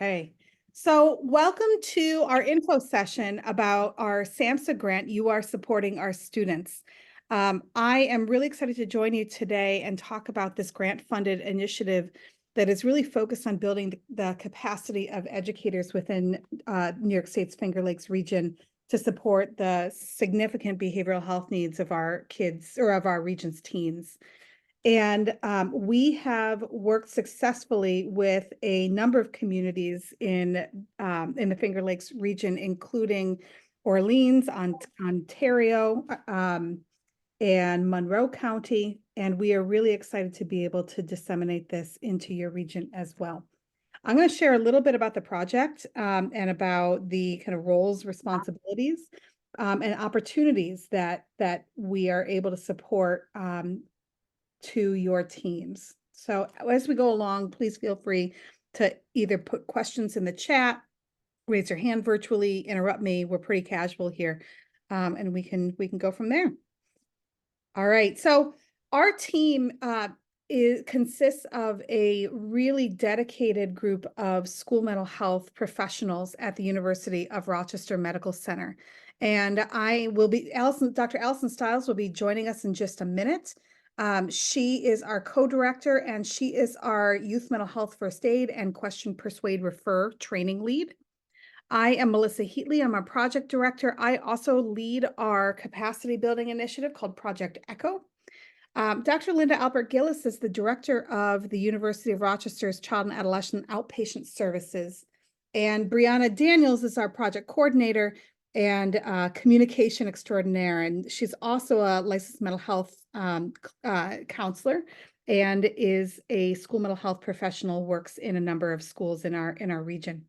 Okay, so welcome to our info session about our SAMHSA grant. You are supporting our students. I am really excited to join you today and talk about this grant-funded initiative that is really focused on building the capacity of educators within New York State's Finger Lakes region to support the significant behavioral health needs of our kids or of our region's teens. And we have worked successfully with a number of communities in the Finger Lakes region, including Orleans, Ontario, and Monroe County. And we are really excited to be able to disseminate this into your region as well. I'm going to share a little bit about the project and about the kind of roles, responsibilities, and opportunities that we are able to support to your teams. So as we go along, please feel free to either put questions in the chat, raise your hand virtually, interrupt me. We're pretty casual here, and we can go from there. All right. So our team consists of a really dedicated group of school mental health professionals at the University of Rochester Medical Center. And I will be, Dr. Allison Stiles will be joining us in just a minute. She is our co-director and she is our youth mental health first aid and question, persuade, refer training lead. I am Melissa Heatley. I'm our project director. I also lead our capacity building initiative called Project ECHO. Dr. Linda Albert Gillis is the director of the University of Rochester's Child and Adolescent Outpatient Services. And Brianna Daniels is our project coordinator and communication extraordinaire. And she's also a licensed mental health counselor and is a school mental health professional, works in a number of schools in our region.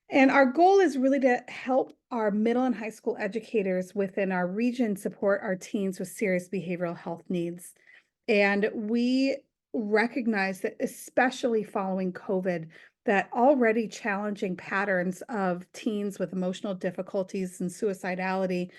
And our goal is really to help our middle and high school educators within our region support our teens with serious behavioral health needs. And we recognize that, especially following COVID, that already challenging patterns of teens with emotional difficulties and suicidality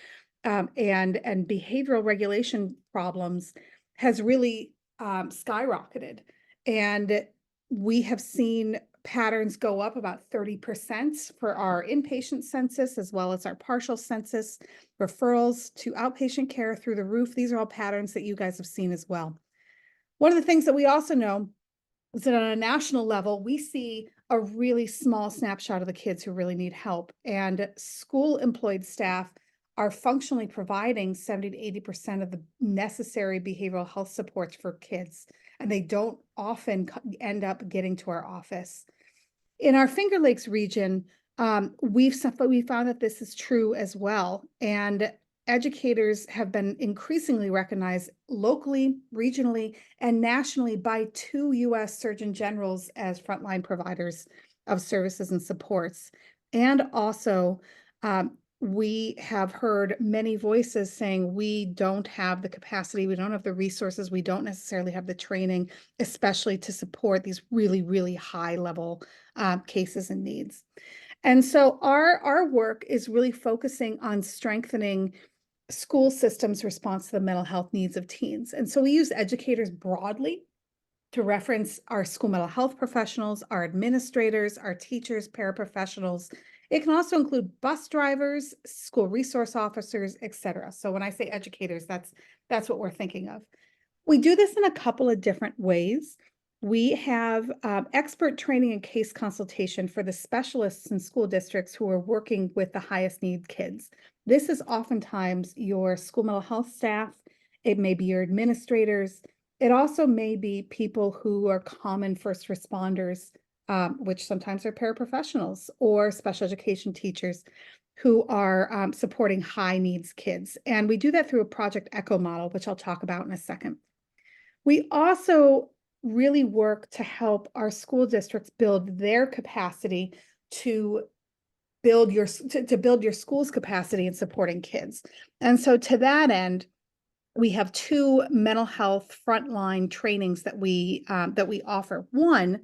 and behavioral regulation problems has really skyrocketed. And we have seen patterns go up about 30% for our inpatient census, as well as our partial census, referrals to outpatient care through the roof. These are all patterns that you guys have seen as well. One of the things that we also know is that on a national level, we see a really small snapshot of the kids who really need help. And school employed staff are functionally providing 70 to 80% of the necessary behavioral health supports for kids. And they don't often end up getting to our office. In our Finger Lakes region, we found that this is true as well. And educators have been increasingly recognized locally, regionally, and nationally by 2 U.S. Surgeon Generals as frontline providers of services and supports. And also, we have heard many voices saying we don't have the capacity, we don't have the resources, we don't necessarily have the training, especially to support these really, really high level cases and needs. And so our work is really focusing on strengthening school systems' response to the mental health needs of teens. And so we use educators broadly to reference our school mental health professionals, our administrators, our teachers, paraprofessionals. It can also include bus drivers, school resource officers, et cetera. So when I say educators, that's what we're thinking of. We do this in a couple of different ways. We have expert training and case consultation for the specialists in school districts who are working with the highest need kids. This is oftentimes your school mental health staff. It may be your administrators. It also may be people who are common first responders, which sometimes are paraprofessionals or special education teachers who are supporting high needs kids. And we do that through a Project ECHO model, which I'll talk about in a second. We also really work to help our school districts build their capacity to build your school's capacity in supporting kids. And so to that end, we have 2 mental health frontline trainings that we offer. One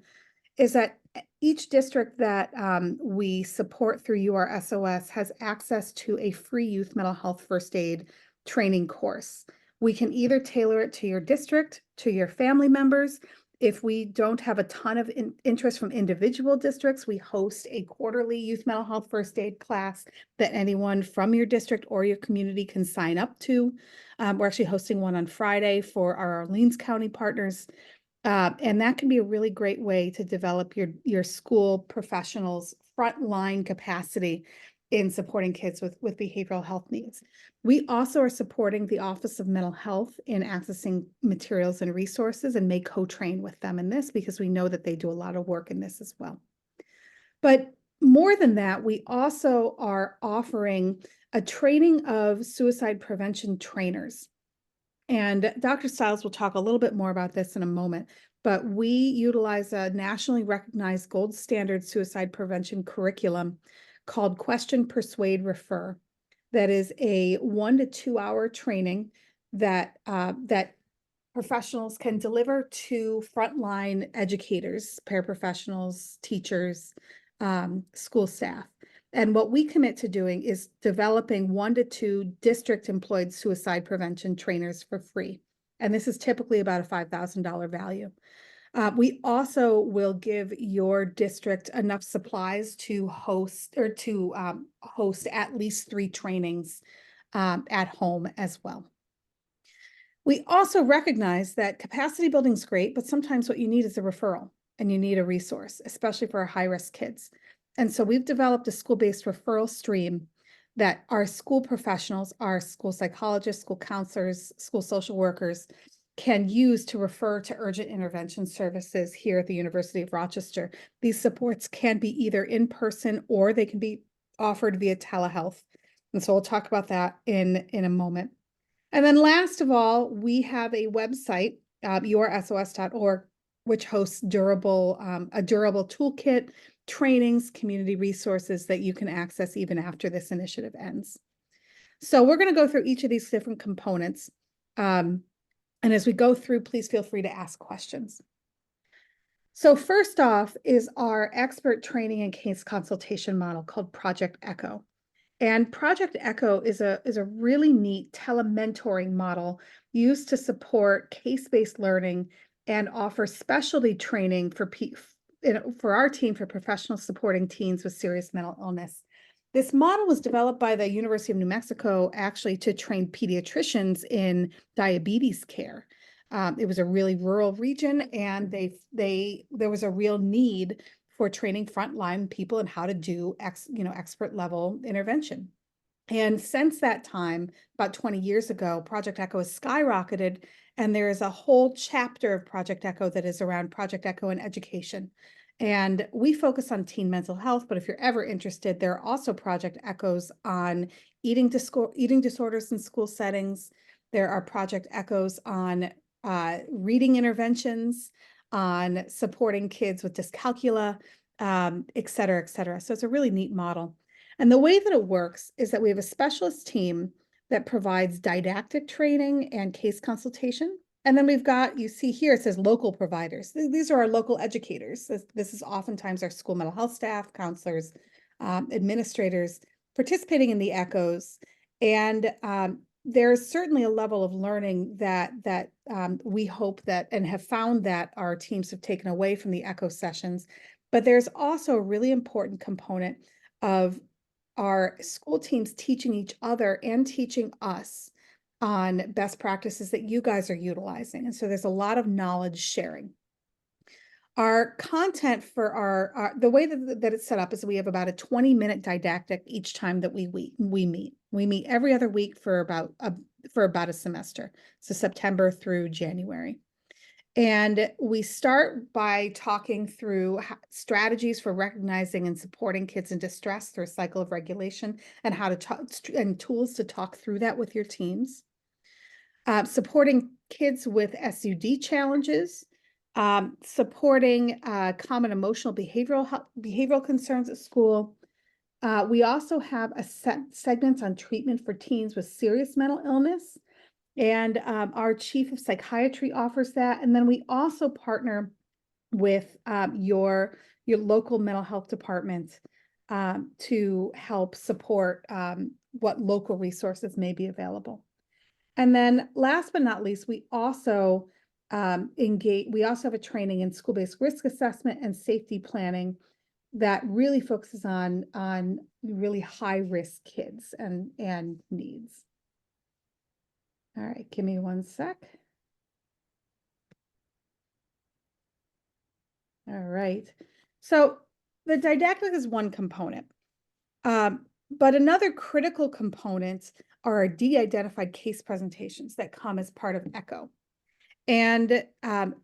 is that each district that we support through URSOS has access to a free youth mental health first aid training course. We can either tailor it to your district, to your family members. If we don't have a ton of interest from individual districts, we host a quarterly youth mental health first aid class that anyone from your district or your community can sign up to. We're actually hosting one on Friday for our Orleans County partners. And that can be a really great way to develop your school professionals' frontline capacity in supporting kids with behavioral health needs. We also are supporting the Office of Mental Health in accessing materials and resources and may co-train with them in this because we know that they do a lot of work in this as well. But more than that, we also are offering a training of suicide prevention trainers. And Dr. Stiles will talk a little bit more about this in a moment, but we utilize a nationally recognized gold standard suicide prevention curriculum called Question, Persuade, Refer. That is a 1 to 2 hour training that professionals can deliver to frontline educators, paraprofessionals, teachers, school staff. And what we commit to doing is developing 1 to 2 district employed suicide prevention trainers for free. And this is typically about a $5,000 value. We also will give your district enough supplies to host at least 3 trainings at home as well. We also recognize that capacity building is great, but sometimes what you need is a referral and you need a resource, especially for our high-risk kids. And so we've developed a school-based referral stream that our school professionals, our school psychologists, school counselors, school social workers can use to refer to urgent intervention services here at the University of Rochester. These supports can be either in person or they can be offered via telehealth. And so we'll talk about that in a moment. And then last of all, we have a website, yoursos.org, which hosts a durable toolkit, trainings, community resources that you can access even after this initiative ends. So we're going to go through each of these different components. And as we go through, please feel free to ask questions. So first off is our expert training and case consultation model called Project Echo. And Project Echo is a really neat telementoring model used to support case-based learning and offer specialty training for our team for professionals supporting teens with serious mental illness. This model was developed by the University of New Mexico actually to train pediatricians in diabetes care. It was a really rural region, and there was a real need for training frontline people in how to do expert level intervention. And since that time, about 20 years ago, Project Echo has skyrocketed, and there is a whole chapter of Project Echo that is around Project Echo and education. And we focus on teen mental health, but if you're ever interested, there are also Project Echoes on eating disorders in school settings. There are Project Echoes on reading interventions, on supporting kids with dyscalculia, et cetera, et cetera. So it's a really neat model. And the way that it works is that we have a specialist team that provides didactic training and case consultation. And then we've got, you see here, it says local providers. These are our local educators. This is oftentimes our school mental health staff, counselors, administrators participating in the echoes. And there's certainly a level of learning that we hope that and have found that our teams have taken away from the echo sessions. But there's also a really important component of our school teams teaching each other and teaching us on best practices that you guys are utilizing. And so there's a lot of knowledge sharing. Our content for the way that it's set up is we have about a 20-minute didactic each time that we meet. We meet every other week for about a semester, so September through January. And we start by talking through strategies for recognizing and supporting kids in distress through a cycle of regulation and how to talk and tools to talk through that with your teams. Supporting kids with SUD challenges, supporting common emotional behavioral concerns at school. We also have a segment on treatment for teens with serious mental illness. And our chief of psychiatry offers that. And then we also partner with your local mental health department to help support what local resources may be available. And then last but not least, we also engage. We also have a training in school-based risk assessment and safety planning that really focuses on really high-risk kids and needs. All right, give me one sec. All right. So the didactic is one component, but another critical component are our de-identified case presentations that come as part of ECHO. And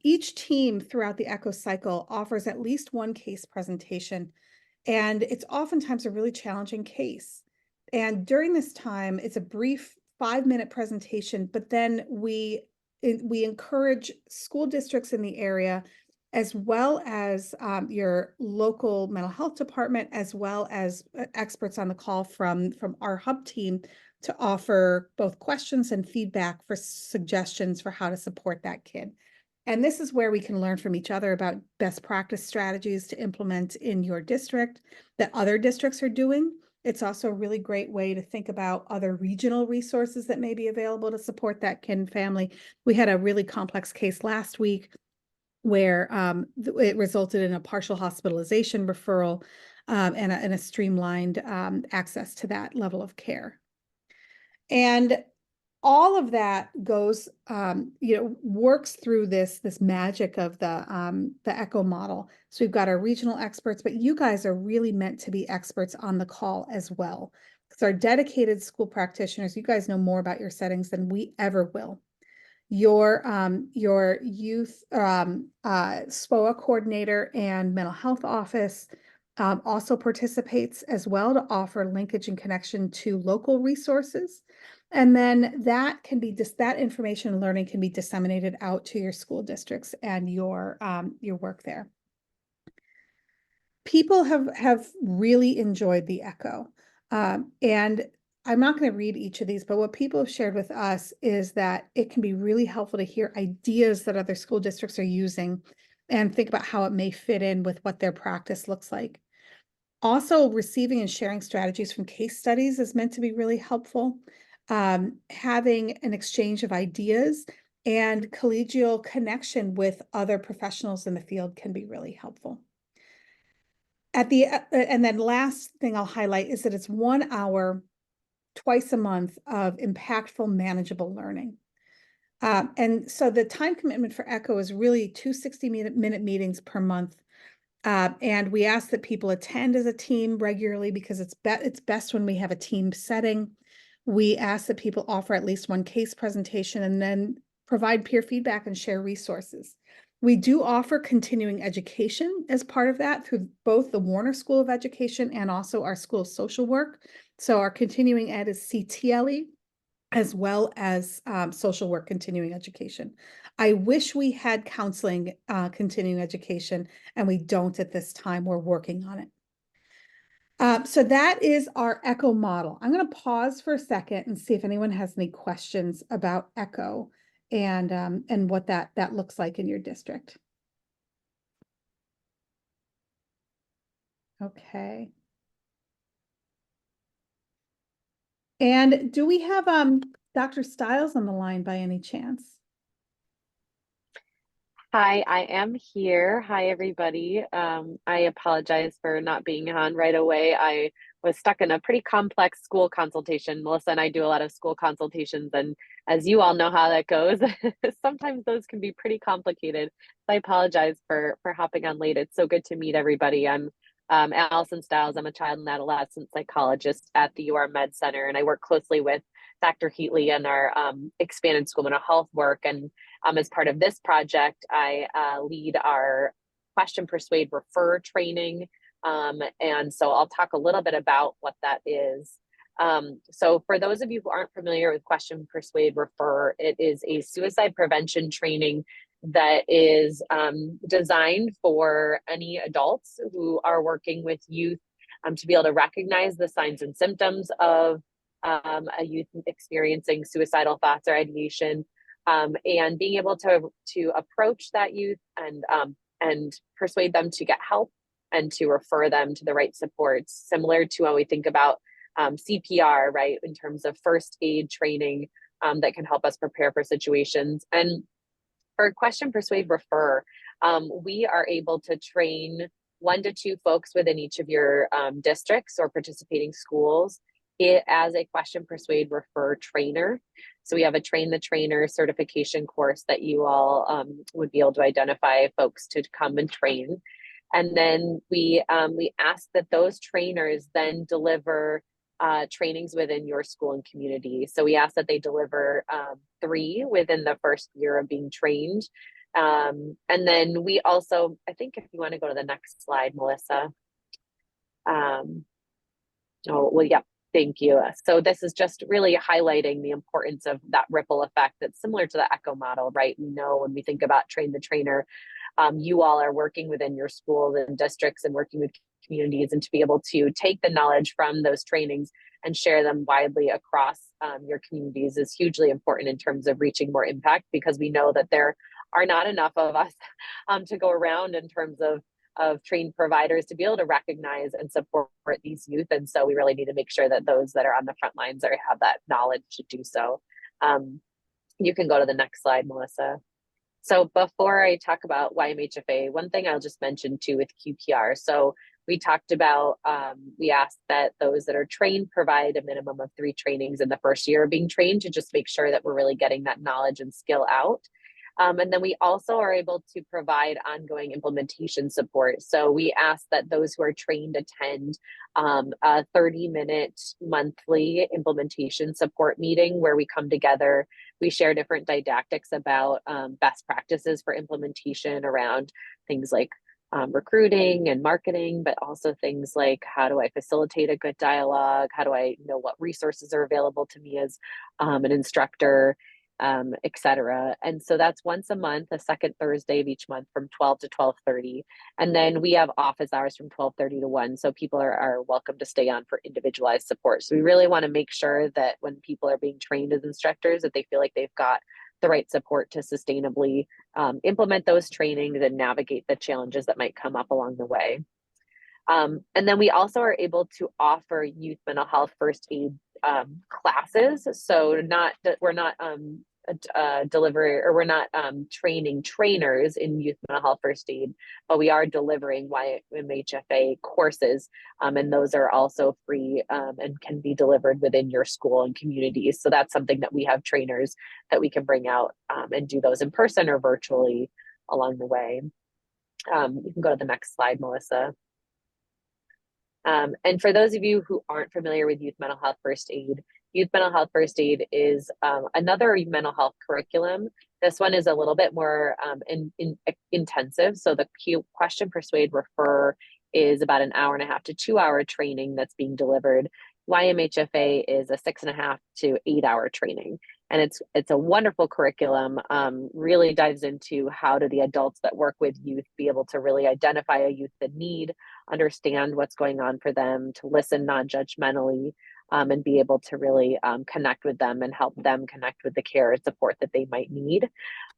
each team throughout the ECHO cycle offers at least one case presentation, and it's oftentimes a really challenging case. And during this time, it's a brief 5-minute presentation, but then we encourage school districts in the area, as well as your local mental health department, as well as experts on the call from our hub team, to offer both questions and feedback for suggestions for how to support that kid. And this is where we can learn from each other about best practice strategies to implement in your district that other districts are doing. It's also a really great way to think about other regional resources that may be available to support that kid and family. We had a really complex case last week where it resulted in a partial hospitalization referral and a streamlined access to that level of care. And all of that goes, works through this magic of the ECHO model. So we've got our regional experts, but you guys are really meant to be experts on the call as well. Because our dedicated school practitioners, you guys know more about your settings than we ever will. Your youth SPOA coordinator and mental health office also participates as well to offer linkage and connection to local resources. And then that can be that information and learning can be disseminated out to your school districts and your work there. People have really enjoyed the ECHO, and I'm not going to read each of these, but what people have shared with us is that it can be really helpful to hear ideas that other school districts are using and think about how it may fit in with what their practice looks like. Also, receiving and sharing strategies from case studies is meant to be really helpful. Having an exchange of ideas and collegial connection with other professionals in the field can be really helpful. And then last thing I'll highlight is that it's 1 hour twice a month of impactful, manageable learning. And so the time commitment for ECHO is really 2 60-minute meetings per month. And we ask that people attend as a team regularly because it's best when we have a team setting. We ask that people offer at least one case presentation and then provide peer feedback and share resources. We do offer continuing education as part of that through both the Warner School of Education and also our School of Social Work. So our continuing ed is CTLE, as well as social work continuing education. I wish we had counseling continuing education, and we don't at this time. We're working on it. So that is our ECHO model. I'm going to pause for a second and see if anyone has any questions about ECHO and what that looks like in your district. Okay. And do we have Dr. Stiles on the line by any chance? Hi, I am here. Hi, everybody. I apologize for not being on right away. I was stuck in a pretty complex school consultation. Melissa and I do a lot of school consultations, and as you all know how that goes, sometimes those can be pretty complicated. So I apologize for hopping on late. It's so good to meet everybody. I'm Allison Stiles. I'm a child and adolescent psychologist at the UR Med Center, and I work closely with Dr. Heatley and our expanded school mental health work. And as part of this project, I lead our question, persuade, refer training. And so I'll talk a little bit about what that is. So for those of you who aren't familiar with question, persuade, refer, it is a suicide prevention training that is designed for any adults who are working with youth to be able to recognize the signs and symptoms of a youth experiencing suicidal thoughts or ideation, and being able to approach that youth and persuade them to get help and to refer them to the right supports, similar to when we think about CPR, right, in terms of first aid training that can help us prepare for situations. And for question, persuade, refer, we are able to train 1 to 2 folks within each of your districts or participating schools as a question, persuade, refer trainer. So we have a train the trainer certification course that you all would be able to identify folks to come and train. And then we ask that those trainers then deliver trainings within your school and community. So we ask that they deliver 3 within the first year of being trained. And then we also, I think if you want to go to the next slide, Melissa. Oh, well, yeah, thank you. So this is just really highlighting the importance of that ripple effect that's similar to the ECHO model, right? We know when we think about train the trainer, you all are working within your schools and districts and working with communities, and to be able to take the knowledge from those trainings and share them widely across your communities is hugely important in terms of reaching more impact, because we know that there are not enough of us to go around in terms of trained providers to be able to recognize and support these youth. And so we really need to make sure that those that are on the front lines have that knowledge to do so. You can go to the next slide, Melissa. So before I talk about YMHFA, one thing I'll just mention too with QPR. So we talked about, we asked that those that are trained provide a minimum of 3 trainings in the first year of being trained, to just make sure that we're really getting that knowledge and skill out. And then we also are able to provide ongoing implementation support. So we ask that those who are trained attend a 30-minute monthly implementation support meeting where we come together. We share different didactics about best practices for implementation around things like recruiting and marketing, but also things like, how do I facilitate a good dialogue? How do I know what resources are available to me as an instructor? Et cetera. And so that's once a month, the second Thursday of each month from 12 to 12:30. And then we have office hours from 12:30 to 1. So people are welcome to stay on for individualized support. So we really want to make sure that when people are being trained as instructors, that they feel like they've got the right support to sustainably implement those trainings and navigate the challenges that might come up along the way. And then we also are able to offer youth mental health first aid classes. So we're not training trainers in youth mental health first aid, but we are delivering YMHFA courses, and those are also free and can be delivered within your school and communities. So that's something that we have trainers that we can bring out and do those in person or virtually along the way. You can go to the next slide, Melissa. And for those of you who aren't familiar with youth mental health first aid, youth mental health first aid is another mental health curriculum. This one is a little bit more intensive. So the question, persuade, refer is about an 1.5 to 2 hour training that's being delivered. YMHFA is a 6.5 to 8 hour training. And it's a wonderful curriculum, really dives into how do the adults that work with youth be able to really identify a youth in need, understand what's going on for them, to listen non-judgmentally, and be able to really connect with them and help them connect with the care and support that they might need.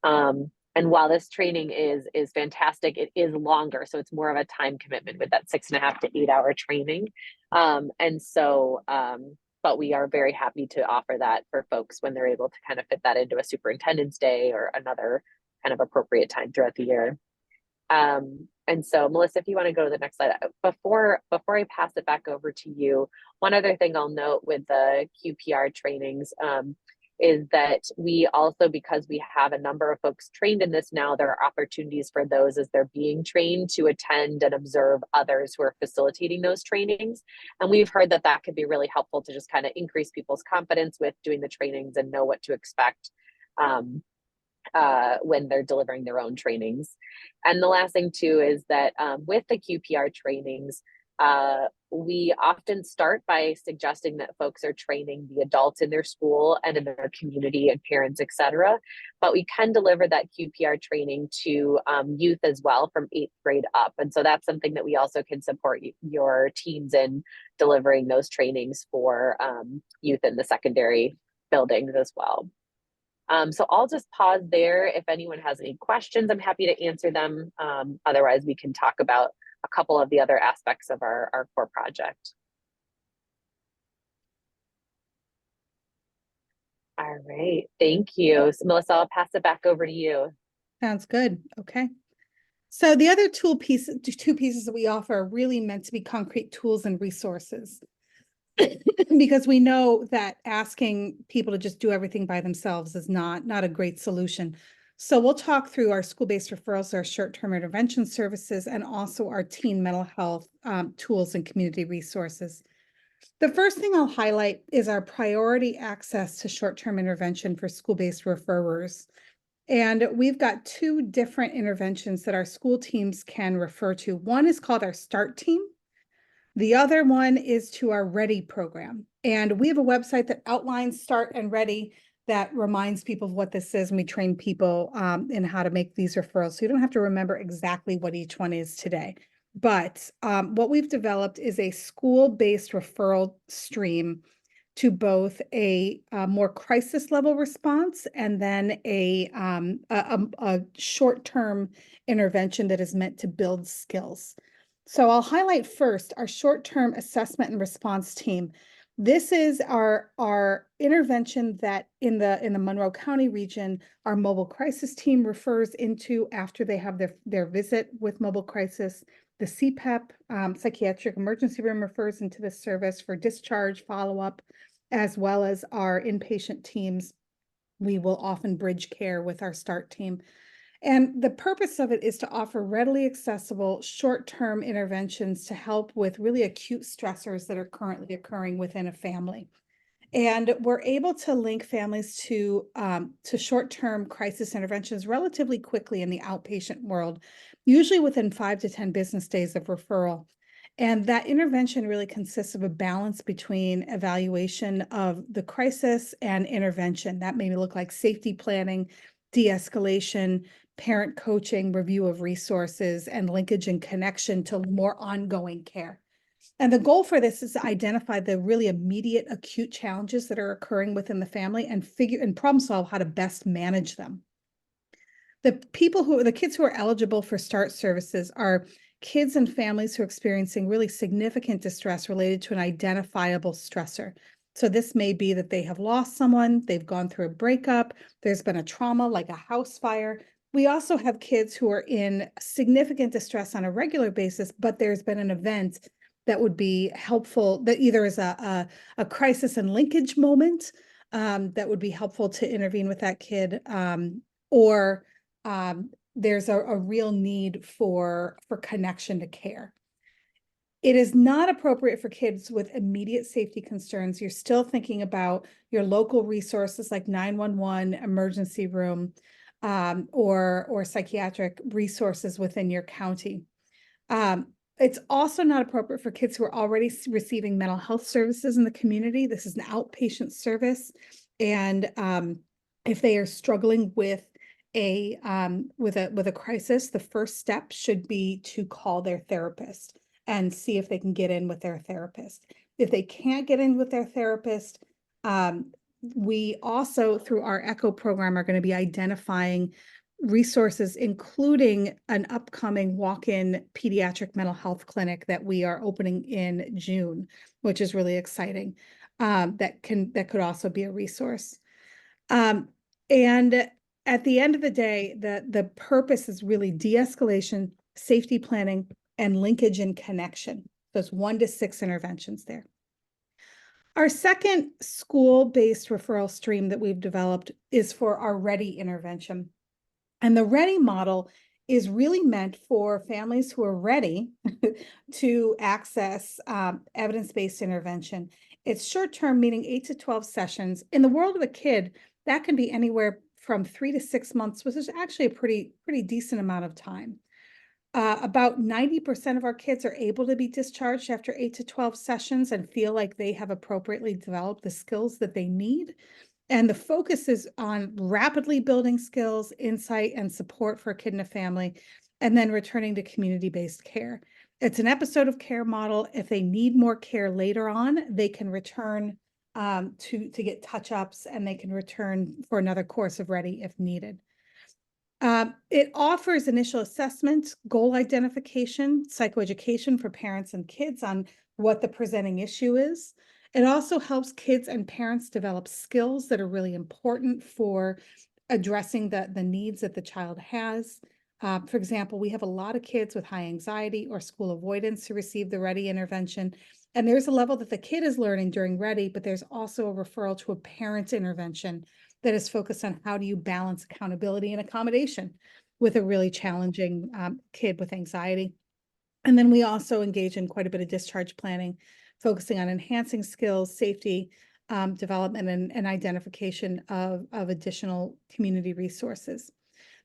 And while this training is fantastic, it is longer. So it's more of a time commitment with that 6.5 to 8 hour training. But we are very happy to offer that for folks when they're able to kind of fit that into a superintendent's day or another kind of appropriate time throughout the year. And so Melissa, if you want to go to the next slide, before I pass it back over to you, one other thing I'll note with the QPR trainings is that we also, because we have a number of folks trained in this now, there are opportunities for those as they're being trained to attend and observe others who are facilitating those trainings. And we've heard that that could be really helpful to just kind of increase people's confidence with doing the trainings and know what to expect when they're delivering their own trainings. And the last thing too is that with the QPR trainings, we often start by suggesting that folks are training the adults in their school and in their community and parents, et cetera. But we can deliver that QPR training to youth as well from 8th grade up. And so that's something that we also can support your teams in delivering those trainings for youth in the secondary buildings as well. So I'll just pause there. If anyone has any questions, I'm happy to answer them. Otherwise, we can talk about a couple of the other aspects of our core project. All right, thank you. So Melissa, I'll pass it back over to you. Sounds good. Okay. So the other two pieces that we offer are really meant to be concrete tools and resources. Because we know that asking people to just do everything by themselves is not a great solution. So we'll talk through our school-based referrals, our short-term intervention services, and also our teen mental health tools and community resources. The first thing I'll highlight is our priority access to short-term intervention for school-based referrers. And we've got two different interventions that our school teams can refer to. One is called our START team. The other one is to our READY program. And we have a website that outlines START and READY that reminds people of what this is. And we train people in how to make these referrals. So you don't have to remember exactly what each one is today. But what we've developed is a school-based referral stream to both a more crisis level response and then a short-term intervention that is meant to build skills. So I'll highlight first our short-term assessment and response team. This is our intervention that in the Monroe County region, our mobile crisis team refers into after they have their visit with mobile crisis. The CPEP, psychiatric emergency room, refers into this service for discharge, follow-up, as well as our inpatient teams. We will often bridge care with our START team. And the purpose of it is to offer readily accessible short-term interventions to help with really acute stressors that are currently occurring within a family. And we're able to link families to short-term crisis interventions relatively quickly in the outpatient world, usually within 5 to 10 business days of referral. And that intervention really consists of a balance between evaluation of the crisis and intervention. That may look like safety planning, de-escalation, parent coaching, review of resources, and linkage and connection to more ongoing care. And the goal for this is to identify the really immediate acute challenges that are occurring within the family and problem solve how to best manage them. The kids who are eligible for START services are kids and families who are experiencing really significant distress related to an identifiable stressor. So this may be that they have lost someone, they've gone through a breakup, there's been a trauma like a house fire. We also have kids who are in significant distress on a regular basis, but there's been an event that would be helpful, that either is a crisis and linkage moment that would be helpful to intervene with that kid, or there's a real need for connection to care. It is not appropriate for kids with immediate safety concerns. You're still thinking about your local resources like 911, emergency room, or psychiatric resources within your county. It's also not appropriate for kids who are already receiving mental health services in the community. This is an outpatient service. And if they are struggling with a crisis, the first step should be to call their therapist and see if they can get in with their therapist. If they can't get in with their therapist, we also, through our ECHO program, are going to be identifying resources, including an upcoming walk-in pediatric mental health clinic that we are opening in June, which is really exciting. That could also be a resource. And at the end of the day, the purpose is really de-escalation, safety planning, and linkage and connection. There's 1 to 6 interventions there. Our second school-based referral stream that we've developed is for our READY intervention. And the READY model is really meant for families who are ready to access evidence-based intervention. It's short-term, meaning 8 to 12 sessions. In the world of a kid, that can be anywhere from 3 to 6 months, which is actually a pretty decent amount of time. About 90% of our kids are able to be discharged after 8 to 12 sessions and feel like they have appropriately developed the skills that they need. And the focus is on rapidly building skills, insight, and support for a kid and a family, and then returning to community-based care. It's an episode of care model. If they need more care later on, they can return to get touch-ups, and they can return for another course of READY if needed. It offers initial assessment, goal identification, psychoeducation for parents and kids on what the presenting issue is. It also helps kids and parents develop skills that are really important for addressing the needs that the child has. For example, we have a lot of kids with high anxiety or school avoidance who receive the Ready intervention. And there's a level that the kid is learning during Ready, but there's also a referral to a parent intervention that is focused on how do you balance accountability and accommodation with a really challenging kid with anxiety. And then we also engage in quite a bit of discharge planning, focusing on enhancing skills, safety, development, and identification of additional community resources.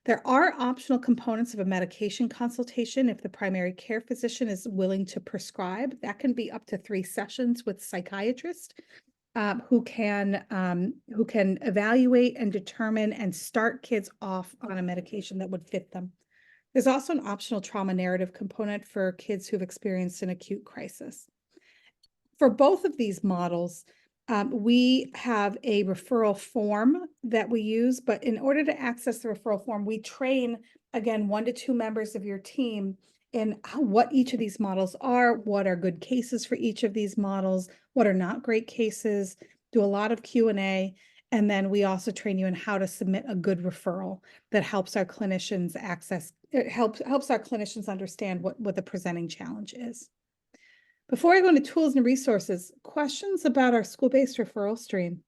There are optional components of a medication consultation if the primary care physician is willing to prescribe. That can be up to 3 sessions with psychiatrists who can evaluate and determine and start kids off on a medication that would fit them. There's also an optional trauma narrative component for kids who've experienced an acute crisis. For both of these models, we have a referral form that we use, but in order to access the referral form, we train, again, 1 to 2 members of your team in what each of these models are, what are good cases for each of these models, what are not great cases, do a lot of Q&A, and then we also train you in how to submit a good referral that helps our clinicians helps our clinicians understand what the presenting challenge is. Before I go into tools and resources, questions about our school-based referral stream?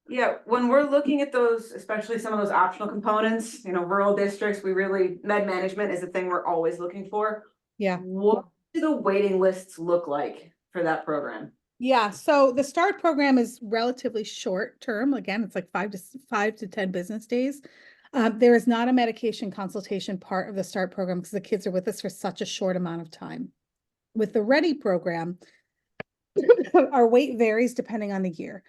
Yeah, when we're looking at those, especially some of those optional components, rural districts, med management is the thing we're always looking for. Yeah. What do the waiting lists look like for that program? Yeah, so the START program is relatively short term. Again, it's like 5 to 10 business days. There is not a medication consultation part of the START program because the kids are with us for such a short amount of time. With the READY program, our wait varies depending on the year.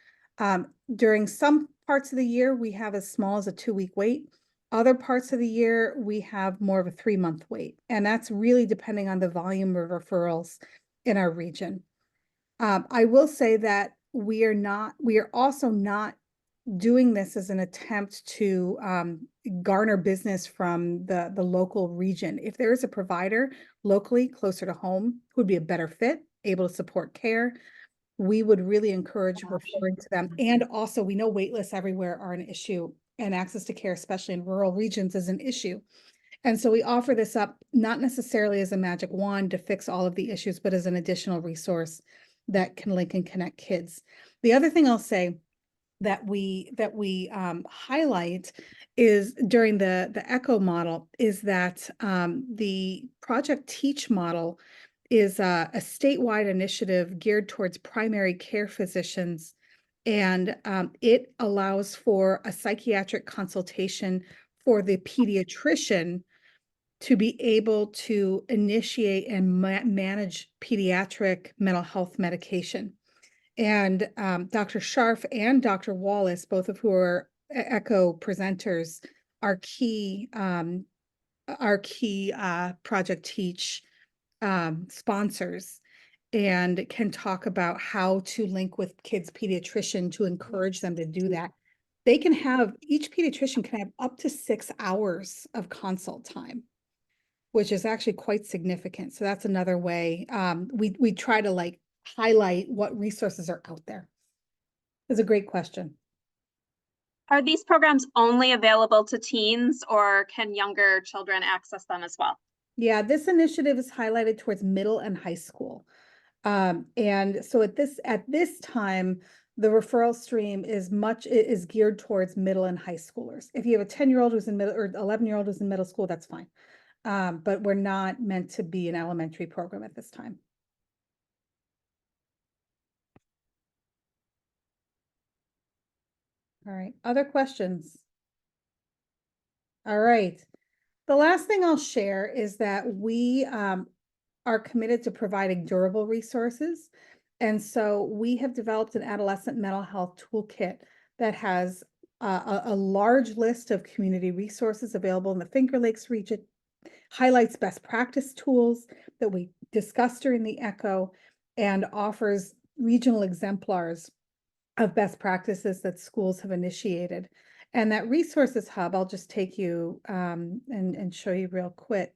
During some parts of the year, we have as small as a 2-week wait. Other parts of the year, we have more of a 3-month wait. And that's really depending on the volume of referrals in our region. I will say that we are also not doing this as an attempt to garner business from the local region. If there is a provider locally closer to home who would be a better fit, able to support care, we would really encourage referring to them. And also, we know wait lists everywhere are an issue, and access to care, especially in rural regions, is an issue. And so we offer this up not necessarily as a magic wand to fix all of the issues, but as an additional resource that can link and connect kids. The other thing I'll say that we highlight is during the ECHO model is that the Project Teach model is a statewide initiative geared towards primary care physicians, and it allows for a psychiatric consultation for the pediatrician to be able to initiate and manage pediatric mental health medication. And Dr. Scharf and Dr. Wallace, both of who are ECHO presenters, are key Project Teach sponsors, and can talk about how to link with kids' pediatrician to encourage them to do that. Each pediatrician can have up to 6 hours of consult time, which is actually quite significant. So that's another way we try to highlight what resources are out there. It's a great question. Are these programs only available to teens, or can younger children access them as well? Yeah, this initiative is highlighted towards middle and high school. And so at this time, the referral stream is geared towards middle and high schoolers. If you have a 10-year-old who's in middle, or 11-year-old who's in middle school, that's fine. But we're not meant to be an elementary program at this time. All right, other questions? All right. The last thing I'll share is that we are committed to providing durable resources. And so we have developed an adolescent mental health toolkit that has a large list of community resources available in the Finger Lakes region, highlights best practice tools that we discussed during the ECHO, and offers regional exemplars of best practices that schools have initiated. And that resources hub, I'll just take you and show you real quick,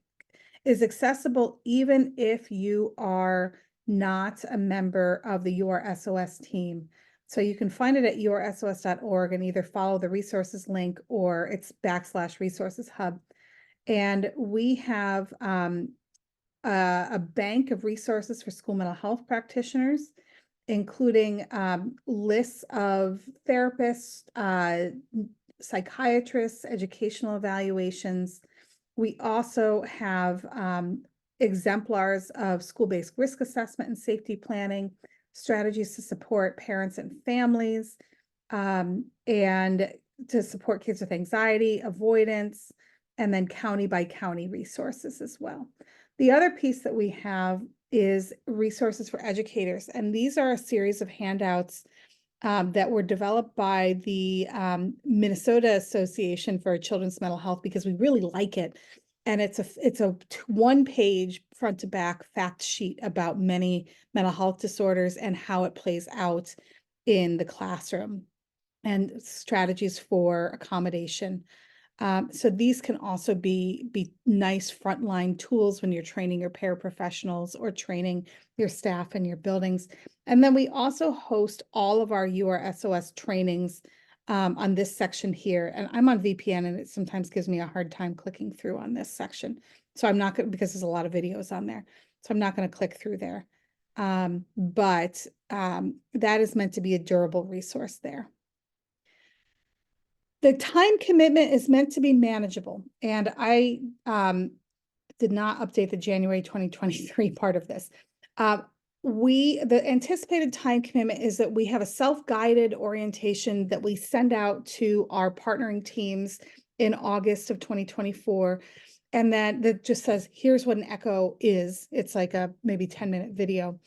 is accessible even if you are not a member of the URSOS team. So you can find it at yoursos.org and either follow the resources link or it's /resources hub. And we have a bank of resources for school mental health practitioners, including lists of therapists, psychiatrists, educational evaluations. We also have exemplars of school-based risk assessment and safety planning, strategies to support parents and families, and to support kids with anxiety, avoidance, and then county by county resources as well. The other piece that we have is resources for educators, and these are a series of handouts that were developed by the Minnesota Association for Children's Mental Health because we really like it. And it's a one-page front to back fact sheet about many mental health disorders and how it plays out in the classroom and strategies for accommodation. So these can also be nice frontline tools when you're training your paraprofessionals or training your staff in your buildings. And then we also host all of our URSOS trainings on this section here. And I'm on VPN and it sometimes gives me a hard time clicking through on this section. So I'm not going to, because there's a lot of videos on there. So I'm not going to click through there. But that is meant to be a durable resource there. The time commitment is meant to be manageable, and I did not update the January 2023 part of this. The anticipated time commitment is that we have a self-guided orientation that we send out to our partnering teams in August of 2024. And then that just says, here's what an echo is. It's like a maybe 10-minute video.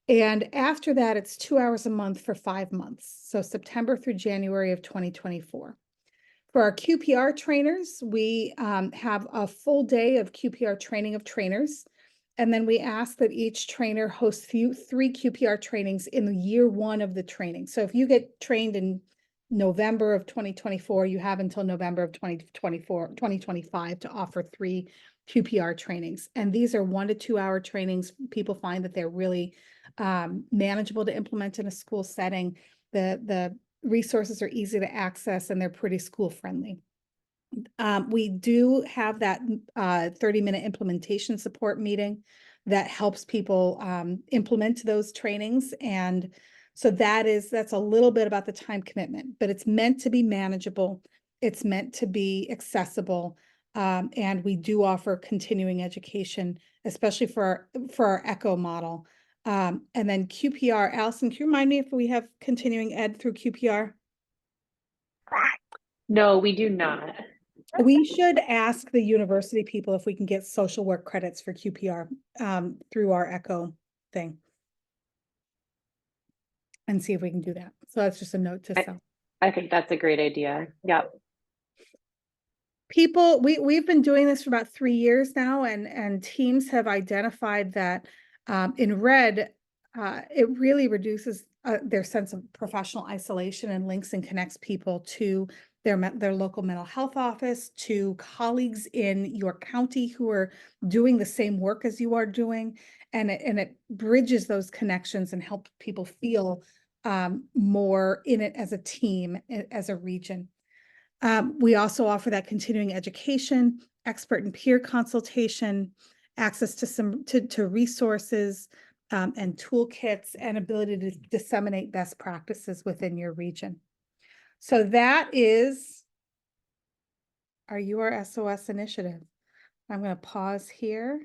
And after that, it's 2 hours a month for 5 months. So September through January of 2024. For our QPR trainers, we have a full day of QPR training of trainers. And then we ask that each trainer host 3 QPR trainings in the year 1 of the training. So if you get trained in November of 2024, you have until November of 2025 to offer 3 QPR trainings. And these are 1 to 2 hour trainings. People find that they're really manageable to implement in a school setting. The resources are easy to access and they're pretty school friendly. We do have that 30-minute implementation support meeting that helps people implement those trainings. And so that's a little bit about the time commitment, but it's meant to be manageable. It's meant to be accessible. And we do offer continuing education, especially for our ECHO model. And then QPR, Allison, can you remind me if we have continuing ed through QPR? No, we do not. We should ask the university people if we can get social work credits for QPR through our ECHO thing. And see if we can do that. So that's just a note to self. I think that's a great idea. Yep. People, we've been doing this for about 3 years now, and teams have identified that in red, it really reduces their sense of professional isolation and links and connects people to their local mental health office, to colleagues in your county who are doing the same work as you are doing, and it bridges those connections and helps people feel more in it as a team, as a region. We also offer that continuing education, expert and peer consultation, access to resources and toolkits, and ability to disseminate best practices within your region. So that is our URSOS initiative. I'm going to pause here.